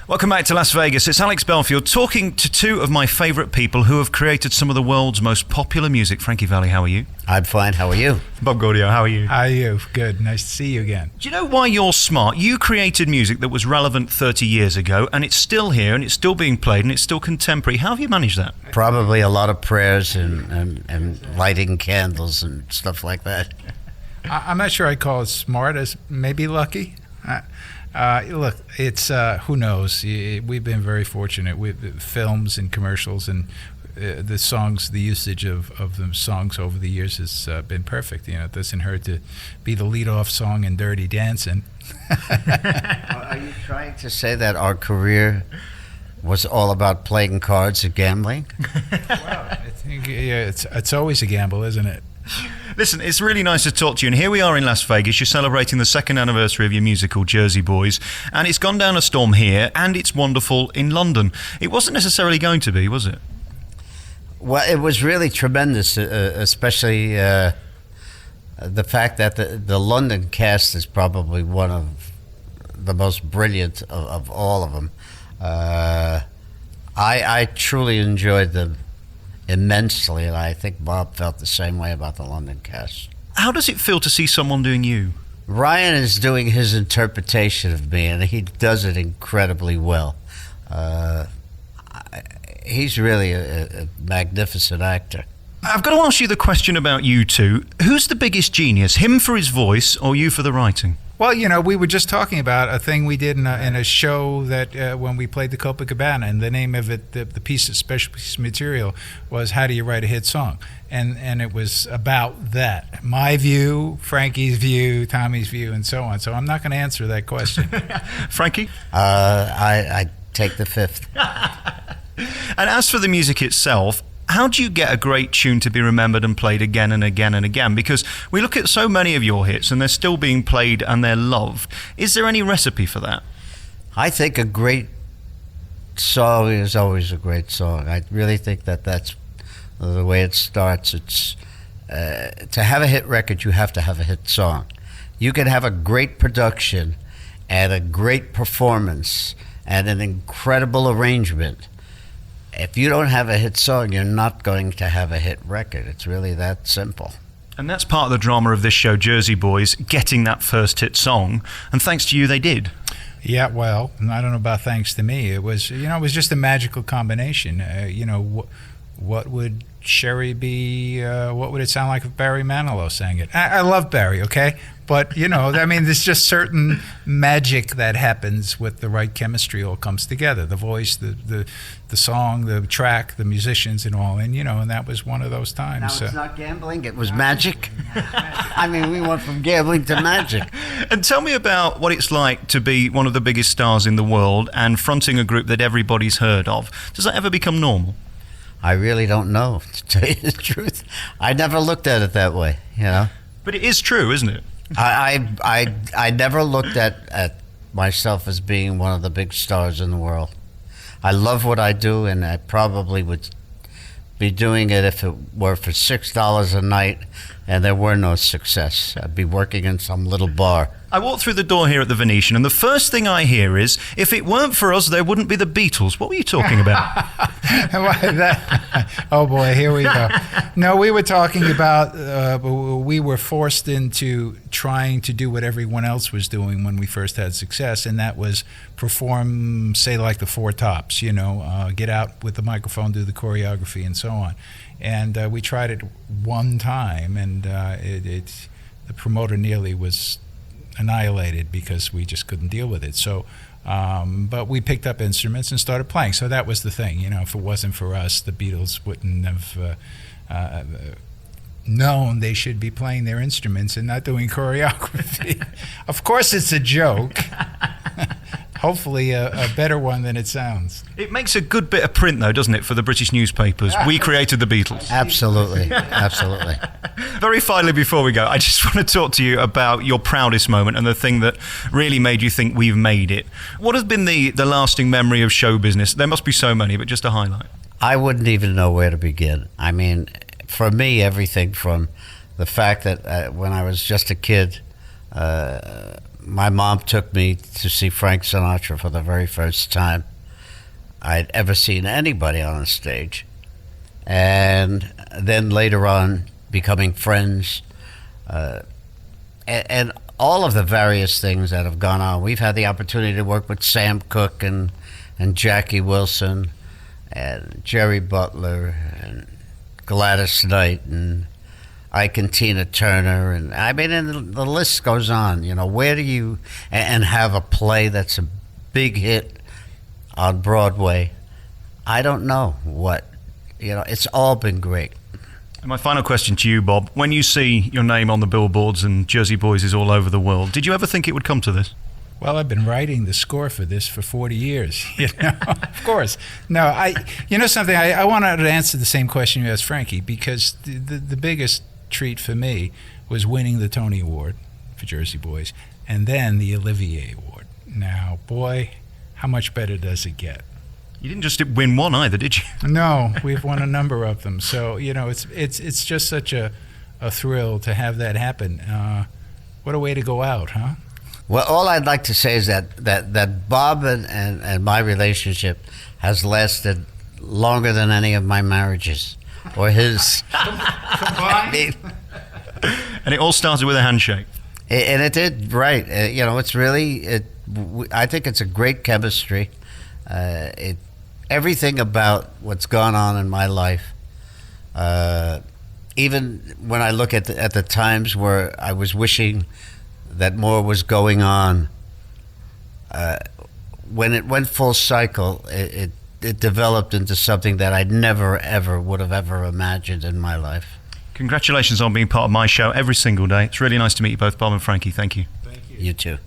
Welcome back to Las Vegas. It's Alex Belfield talking to two of my favourite people who have created some of the world's most popular music. Frankie Valli, how are you? I'm fine. How are you? Bob Gaudio, how are you? How are you? Good. Nice to see you again. Do you know why you're smart? You created music that was relevant 30 years ago, and it's still here, and it's still being played, and it's still contemporary. How have you managed that? Probably a lot of prayers and lighting candles and stuff like that. I'm not sure I'd call it smart, as maybe lucky. Look, it's who knows. We've been very fortunate with films and commercials, and the songs, the usage of the songs over the years has been perfect. You know, it doesn't hurt to be the lead-off song in Dirty Dancing. Are you trying to say that our career was all about playing cards and gambling? Well, I think, yeah, it's always a gamble, isn't it? Listen, it's really nice to talk to you, and here we are in Las Vegas. You're celebrating the second anniversary of your musical Jersey Boys, and it's gone down a storm here, and it's wonderful in London. It wasn't necessarily going to be, was it? Well, it was really tremendous, especially the fact that the London cast is probably one of the most brilliant of all of them. I truly enjoyed them immensely, and I think Bob felt the same way about the London cast. How does it feel to see someone doing you? Ryan is doing his interpretation of me, and he does it incredibly well. He's really a magnificent actor. I've got to ask you the question about you two. Who's the biggest genius, him for his voice or you for the writing? Well, you know, we were just talking about a thing we did in a show that when we played the Copacabana, and the name of it, the piece of special piece of material was "How Do You Write a Hit Song?" and it was about that. My view, Frankie's view, Tommy's view, and so on. So I'm not going to answer that question. Frankie? I take the fifth. And as for the music itself, how do you get a great tune to be remembered and played again and again and again? Because we look at so many of your hits and they're still being played and they're loved. Is there any recipe for that? I think a great song is always a great song. I really think that that's the way it starts. It's to have a hit record, you have to have a hit song. You can have a great production and a great performance and an incredible arrangement. If you don't have a hit song, you're not going to have a hit record. It's really that simple. And that's part of the drama of this show, Jersey Boys, getting that first hit song. And thanks to you, they did. Yeah, well, I don't know about thanks to me. It was, you know, it was just a magical combination. What would Sherry be? What would it sound like if Barry Manilow sang it? I love Barry, okay? But, you know, I mean, there's just certain magic that happens with the right chemistry all comes together. The voice, the song, the track, the musicians and all. And, you know, and that was one of those times. Now, it's not gambling, it was magic. I mean, we went from gambling to magic. And tell me about what it's like to be one of the biggest stars in the world and fronting a group that everybody's heard of. Does that ever become normal? I really don't know, to tell you the truth. I never looked at it that way, you know. But it is true, isn't it? I never looked at myself as being one of the big stars in the world. I love what I do, and I probably would be doing it if it were for $6 a night and there were no success. I'd be working in some little bar. I walked through the door here at the Venetian, and the first thing I hear is, if it weren't for us, there wouldn't be the Beatles. What were you talking about? Oh, boy, here we go. No, we were talking about, we were forced into trying to do what everyone else was doing when we first had success, and that was perform, say, like the Four Tops, you know, get out with the microphone, do the choreography, and so on. And we tried it one time, and the promoter nearly was annihilated because we just couldn't deal with it. So, but we picked up instruments and started playing. So that was the thing. You know, if it wasn't for us, the Beatles wouldn't have known they should be playing their instruments and not doing choreography. Of course, it's a joke. Hopefully a better one than it sounds. It makes a good bit of print, though, doesn't it, for the British newspapers? We created the Beatles. Absolutely, absolutely. Very finally, before we go, I just want to talk to you about your proudest moment and the thing that really made you think we've made it. What has been the lasting memory of show business? There must be so many, but just a highlight. I wouldn't even know where to begin. I mean, for me, everything from the fact that when I was just a kid, my mom took me to see Frank Sinatra for the very first time I'd ever seen anybody on a stage. And then later on, becoming friends, and all of the various things that have gone on. We've had the opportunity to work with Sam Cooke and Jackie Wilson and Jerry Butler and Gladys Knight and Ike and Tina Turner, and I mean, and the list goes on. You know, where do you and have a play that's a big hit on Broadway? I don't know what, you know. It's all been great. And my final question to you, Bob: when you see your name on the billboards and Jersey Boys is all over the world, did you ever think it would come to this? Well, I've been writing the score for this for 40 years, you know, of course. No, you know something, I wanted to answer the same question you asked Frankie, because the biggest treat for me was winning the Tony Award for Jersey Boys, and then the Olivier Award. Now, boy, how much better does it get? You didn't just win one either, did you? No, we've won a number of them. So, you know, it's just such a thrill to have that happen. What a way to go out, huh? Well, all I'd like to say is that Bob and my relationship has lasted longer than any of my marriages or his. Combined? And it all started with a handshake. And it did, right. You know, it's really, I think it's a great chemistry. Everything about what's gone on in my life, even when I look at the times where I was wishing that more was going on, when it went full cycle, it developed into something that I never, ever would have ever imagined in my life. Congratulations on being part of my show every single day. It's really nice to meet you both, Bob and Frankie. Thank you. Thank you. You too.